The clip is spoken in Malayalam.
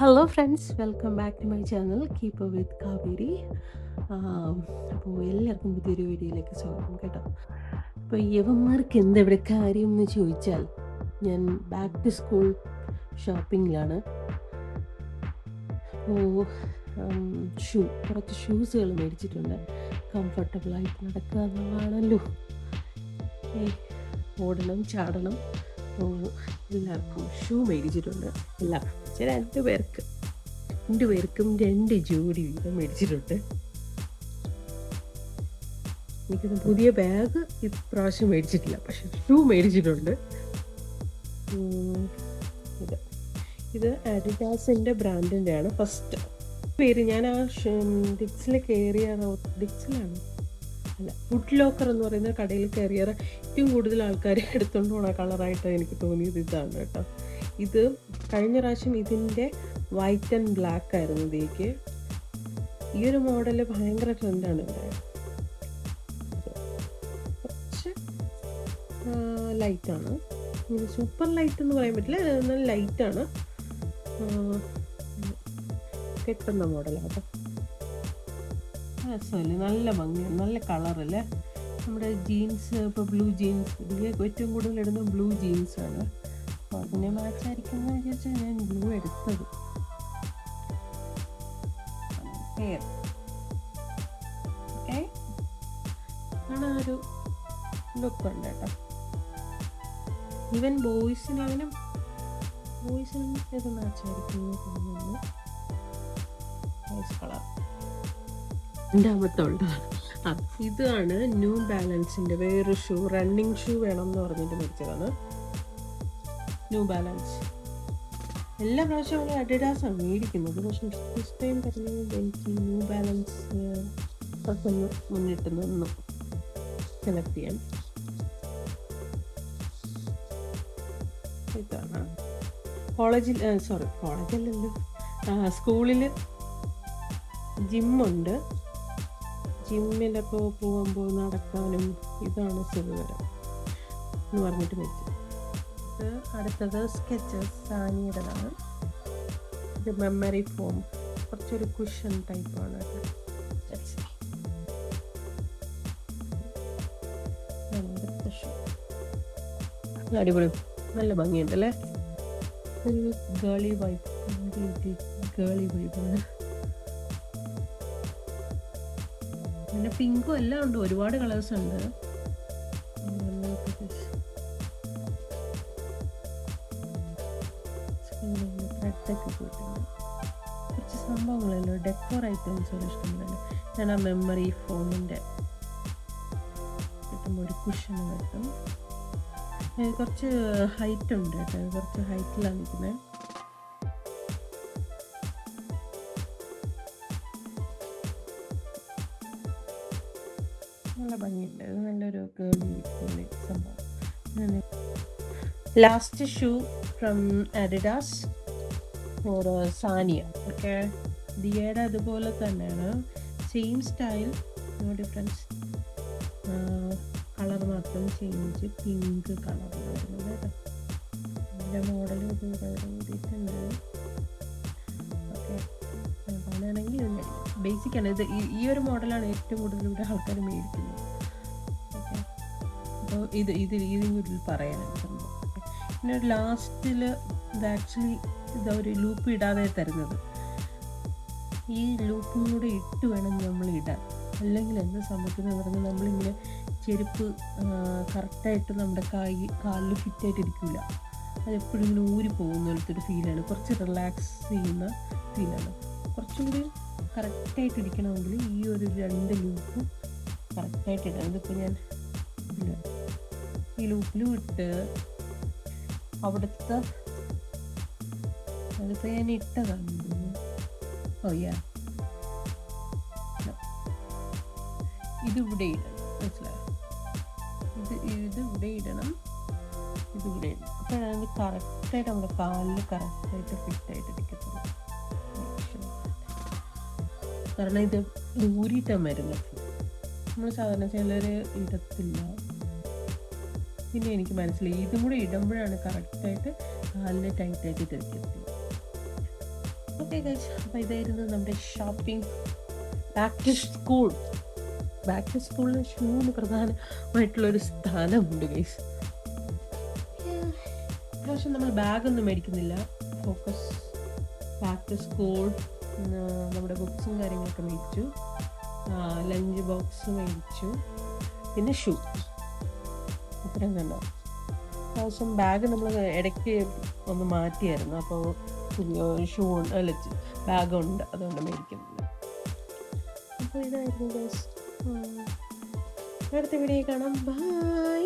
Hello friends, welcome back to my channel keep with Kaveri. അപ്പോൾ എല്ലാവർക്കും പുതിയൊരു വീഡിയോയിലേക്ക് സ്വാഗതം കേട്ടോ. അപ്പോൾ യവന്മാർക്ക് എന്തെവിടെ കാര്യം എന്ന് ചോദിച്ചാൽ, ഞാൻ ബാക്ക് ടു സ്കൂൾ ഷോപ്പിങ്ങിലാണ്. അപ്പോൾ കുറച്ച് ഷൂസുകൾ മേടിച്ചിട്ടുണ്ട്. കംഫർട്ടബിളായിട്ട് നടക്കുക എന്നുള്ളതാണല്ലോ. ഓടണം ചാടണം. എല്ലാവർക്കും ഷൂ മേടിച്ചിട്ടുണ്ട്. രണ്ടുപേർക്കും 2 ജോഡി വീതം മേടിച്ചിട്ടുണ്ട്. എനിക്കൊന്ന് പുതിയ ബാഗ് ഇപ്രാവശ്യം മേടിച്ചിട്ടില്ല, പക്ഷെ ഷൂ മേടിച്ചിട്ടുണ്ട്. ഇത് അഡിഡാസിൻ്റെ ബ്രാൻഡിൻ്റെ ആണ്. ഫസ്റ്റ് പേര് ഞാൻ ആ ഡിക്സിൽ ഡിക്സിലാണ് അല്ല ഫുഡ് ലോക്കർ എന്ന് പറയുന്ന കടയിൽ കയറിയാൽ ഏറ്റവും കൂടുതൽ ആൾക്കാർ എടുത്തുകൊണ്ട് പോണ കളറായിട്ട് എനിക്ക് തോന്നിയത് ഇതാണ് കേട്ടോ. ഇത് കഴിഞ്ഞ പ്രാവശ്യം ഇതിൻ്റെ വൈറ്റ് ആൻഡ് ബ്ലാക്ക് ആയിരുന്നു ഇതിലേക്ക്. ഈ ഒരു മോഡല് ഭയങ്കര ട്രെൻഡാണ് ഇവിടെ. കുറച്ച് ലൈറ്റാണ്, സൂപ്പർ ലൈറ്റ് എന്ന് പറയാൻ പറ്റില്ല, എന്നാൽ ലൈറ്റാണ്. കെട്ടുന്ന മോഡലാണ്. രസമല്ലേ, നല്ല ഭംഗിയാണ്, നല്ല കളറല്ലേ. നമ്മുടെ ജീൻസ്, ഇപ്പോൾ ബ്ലൂ ജീൻസ്, ഇതിൽ ഏറ്റവും കൂടുതൽ ഇടുന്ന ബ്ലൂ ജീൻസാണ്. അപ്പോൾ അതിനെ മാച്ചായിരിക്കുമെന്ന് വിചാരിച്ചാൽ ഞാൻ ബ്ലൂ എടുത്തത്. ഓക്കെ, ആണ് ആ ഒരു ലുക്ക് ഉണ്ട് കേട്ടോ. ഈവൻ ബോയ്സിനും ഇത് മാച്ചായിരിക്കും തോന്നുന്നു. Nice colour. രണ്ടാമത്തെ ഉള്ളതാണ് ഇതാണ് ന്യൂ ബാലൻസിൻ്റെ വേറൊരു ഷൂ. റണ്ണിങ് ഷൂ വേണം എന്ന് പറഞ്ഞിട്ട് മേടിച്ചതാണ് ന്യൂ ബാലൻസ്. എല്ലാ പ്രാവശ്യവും നമ്മൾ അഡിഡാസാണ് മേടിക്കുന്നത്, പക്ഷെ ഫസ്റ്റ് ടൈം പറഞ്ഞത് എനിക്ക് ന്യൂ ബാലൻസ് ഒന്ന് മുന്നിട്ട് നിന്ന് സെലക്ട് ചെയ്യാൻ. ഇതാണ് കോളേജല്ലല്ലോ, സ്കൂളിൽ ജിമ്മുണ്ട്. ജിമ്മിലപ്പോൾ പോകുമ്പോൾ നടക്കാനും ഇതാണ് സുഖകരം എന്ന് പറഞ്ഞിട്ട് വെച്ചു. ഇത് അടുത്തത് സ്കെച്ചസ് സാനിയുടേതാണ്. ഇത് മെമ്മറി ഫോം, കുറച്ചൊരു കുഷൻ ടൈപ്പാണ്. അടിപൊളി, നല്ല ഭംഗിയുണ്ടല്ലേ. ഒരു ഗേളി വൈബാണ്. പിന്നെ പിങ്കും എല്ലാം ഉണ്ട്, ഒരുപാട് കളേഴ്സ് ഉണ്ട്. റെഡൊക്കെ പോയിട്ടുണ്ട്. കുറച്ച് സംഭവങ്ങളല്ലോ, ഡെക്കോർ ഐറ്റംസുകൾ ഇഷ്ടംപോലെ. ഞാൻ ആ മെമ്മറി ഫോമിൻ്റെ കിട്ടുമ്പോൾ ഒരു കുഷൻ കിട്ടും. കുറച്ച് ഹൈറ്റ് ഉണ്ട് കേട്ടോ, കുറച്ച് ഹൈറ്റിലാണ് നിൽക്കുന്നത്. നല്ല ഭംഗിയുണ്ട്, നല്ലൊരു കേളി സംഭവം. Last shoe from Adidas for Sania. Okay, ദിയയുടെ അതുപോലെ തന്നെയാണ്, same style, no difference. Colour മാത്രം ചേഞ്ച്, പിങ്ക് കളറിൽ വരുന്നത് കേട്ടോ. ഇതിൻ്റെ മോഡൽ കൂടിയിട്ടുണ്ട്. ഓക്കെ, അങ്ങനെയാണെങ്കിൽ ബേസിക്കാണ് ഇത്. ഈ ഒരു മോഡലാണ് ഏറ്റവും കൂടുതൽ ഇവിടെ ആൾക്കാർ മേടിക്കുന്നത്. ഓക്കെ, അപ്പോൾ ഇതിനും കൂടുതൽ പറയാനുണ്ട്. പിന്നെ ഒരു ലാസ്റ്റിൽ ഇത് ആക്ച്വലി ഒരു ലൂപ്പ് ഇടാതെ തരുന്നത്. ഈ ലൂപ്പും കൂടെ ഇട്ട് വേണം നമ്മൾ ഇടാൻ, അല്ലെങ്കിൽ എന്താ സംഭവിക്കുന്നത് പറഞ്ഞാൽ നമ്മളിങ്ങനെ ചെരുപ്പ് കറക്റ്റായിട്ട് നമ്മുടെ കാലിൽ ഫിറ്റായിട്ട് ഇരിക്കില്ല. അതെപ്പോഴും ഇങ്ങനെ ഊരി പോകുന്ന പോലത്തെ ഒരു ഫീലാണ്. കുറച്ച് റിലാക്സ് ചെയ്യുന്ന ഫീലാണ്. കുറച്ചും കൂടി കറക്റ്റായിട്ട് ഇരിക്കണമെങ്കിൽ ഈ ഒരു 2 ലൂപ്പും കറക്റ്റായിട്ട് ഇടണം. ഇതിപ്പോൾ ഞാൻ ഈ ലൂപ്പിലും ഇട്ട് അവിടുത്തെ അതിപ്പോൾ ഞാൻ ഇട്ടതാണ്. ഇതിവിടെ ഇടണം, മനസ്സിലായോ? ഇതിവിടെ ഇടണം, ഇതിവിടെ ഇടണം. അപ്പോഴാണ് കറക്റ്റായിട്ട് നമ്മുടെ കാലിൽ കറക്റ്റായിട്ട് ഫിറ്റായിട്ട് ഇരിക്കത്തുള്ളൂ. കാരണം ഇത് ഊരിയിട്ടാണ് വരുന്നത്. നമ്മൾ സാധാരണ ചിലർ ഇടത്തില്ല. പിന്നെ എനിക്ക് മനസ്സിലായി ഇതും കൂടെ ഇടുമ്പോഴാണ് കറക്റ്റായിട്ട് കാലിന് ടൈറ്റായിട്ട് തിരിക്കത്തുള്ളൂ. ഓക്കെ ഗൈസ്, അപ്പോൾ ഇതായിരുന്നു നമ്മുടെ ഷോപ്പിംഗ്. ബാക്ക് ടു സ്കൂളിൽ ഷൂവിന് പ്രധാനമായിട്ടുള്ളൊരു സ്ഥാനമുണ്ട് ഗൈസ്. ഇപ്രാവശ്യം നമ്മൾ ബാഗൊന്നും മേടിക്കുന്നില്ല. Focus back to school. നമ്മുടെ ബുക്സും കാര്യങ്ങളൊക്കെ മേടിച്ചു, ലഞ്ച് ബോക്സ് മേടിച്ചു, പിന്നെ ഷൂ. ഇത്രയും കണ്ടോ. പ്രാവശ്യം ബാഗ് നമ്മൾ ഇടയ്ക്ക് ഒന്ന് മാറ്റിയായിരുന്നു, അപ്പോൾ ഷൂ അല്ല ബാഗുണ്ട്, അതുകൊണ്ട് മേടിക്കുന്നില്ല. അപ്പോൾ ഇതായിരുന്നു ഗൈസ്. അടുത്ത വീഡിയോ കാണാം. ബൈ.